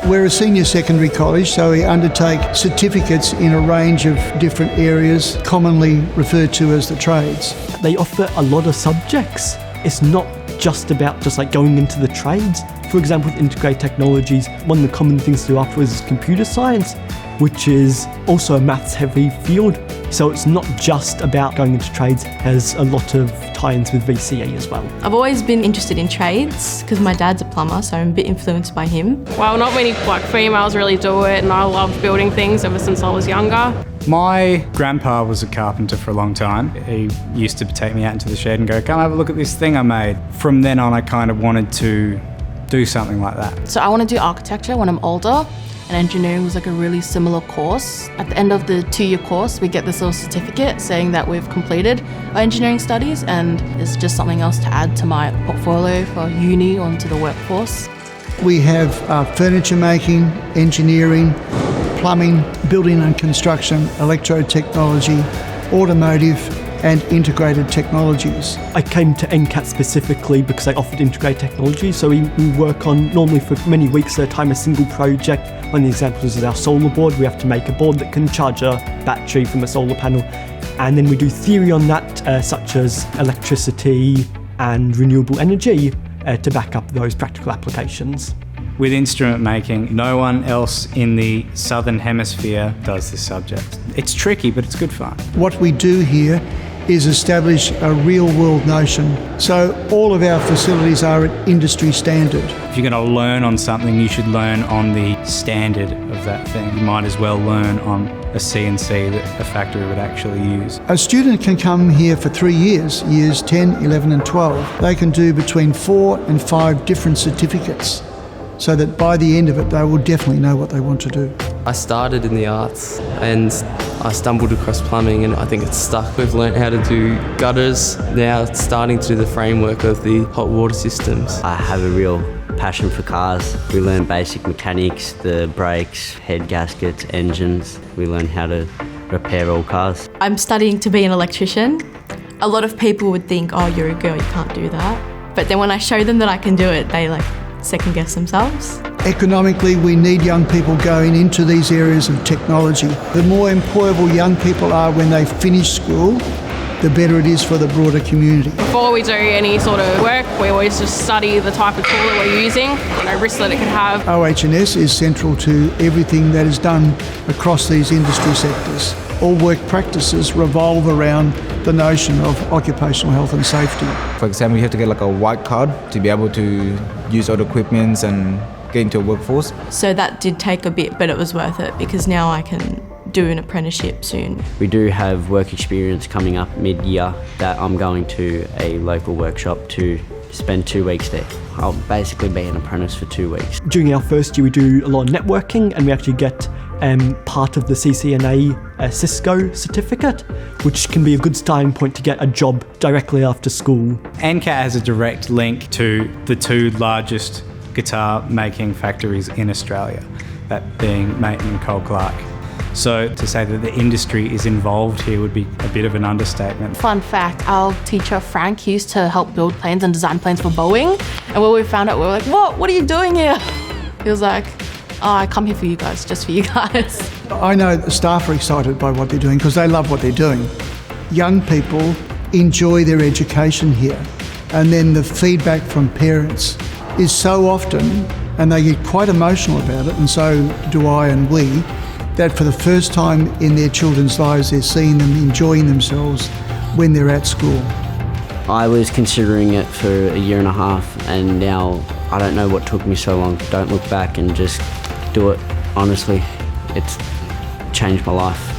We're a senior secondary college, so we undertake certificates in a range of different areas, commonly referred to as the trades. They offer a lot of subjects. It's not just about going into the trades. For example, with Integrated Technologies, one of the common things to do afterwards is computer science, which is also a maths-heavy field. So it's not just about going into trades, it has a lot of tie-ins with VCE as well. I've always been interested in trades because my dad's a plumber, so I'm a bit influenced by him. Well, not many females really do it, and I loved building things ever since I was younger. My grandpa was a carpenter for a long time. He used to take me out into the shed and go, "Come have a look at this thing I made." From then on, I kind of wanted to do something like that. So I want to do architecture when I'm older, and engineering was a really similar course. At the end of the 2-year course, we get this little certificate saying that we've completed our engineering studies, and it's just something else to add to my portfolio for uni or into the workforce. We have furniture making, engineering, plumbing, building and construction, electro technology, automotive, and integrated technologies. I came to NCAT specifically because they offered integrated technology, so we work on, normally for many weeks at a time, a single project. One of the examples is our solar board. We have to make a board that can charge a battery from a solar panel, and then we do theory on that, such as electricity and renewable energy, to back up those practical applications. With instrument making, no one else in the Southern Hemisphere does this subject. It's tricky, but it's good fun. What we do here is establish a real-world notion. So all of our facilities are at industry standard. If you're going to learn on something, you should learn on the standard of that thing. You might as well learn on a CNC that a factory would actually use. A student can come here for 3 years, years 10, 11 and 12. They can do between 4 and 5 different certificates, so that by the end of it, they will definitely know what they want to do. I started in the arts and I stumbled across plumbing, and I think it's stuck. We've learnt how to do gutters, now starting to do the framework of the hot water systems. I have a real passion for cars. We learn basic mechanics, the brakes, head gaskets, engines. We learn how to repair all cars. I'm studying to be an electrician. A lot of people would think, oh, you're a girl, you can't do that. But then when I show them that I can do it, they second guess themselves. Economically, we need young people going into these areas of technology. The more employable young people are when they finish school, the better it is for the broader community. Before we do any sort of work, we always just study the type of tool that we're using, risks that it could have. OH&S is central to everything that is done across these industry sectors. All work practices revolve around the notion of occupational health and safety. For example, you have to get a white card to be able to use all the equipments and get into a workforce. So that did take a bit, but it was worth it because now I can do an apprenticeship soon. We do have work experience coming up mid-year that I'm going to a local workshop to spend 2 weeks there. I'll basically be an apprentice for 2 weeks. During our first year, we do a lot of networking, and we actually get part of the CCNA Cisco certificate, which can be a good starting point to get a job directly after school. NCAT has a direct link to the 2 largest guitar making factories in Australia, that being Maton and Cole Clark. So to say that the industry is involved here would be a bit of an understatement. Fun fact, our teacher Frank used to help build planes and design planes for Boeing, and when we found out, we were like, what are you doing here? He was like, oh, I come here for you guys, just for you guys. I know the staff are excited by what they're doing because they love what they're doing. Young people enjoy their education here, and then the feedback from parents is so often, and they get quite emotional about it, and so do I and we, that for the first time in their children's lives, they're seeing them enjoying themselves when they're at school. I was considering it for a year and a half, and now I don't know what took me so long. Don't look back and just do it. Honestly, it's changed my life.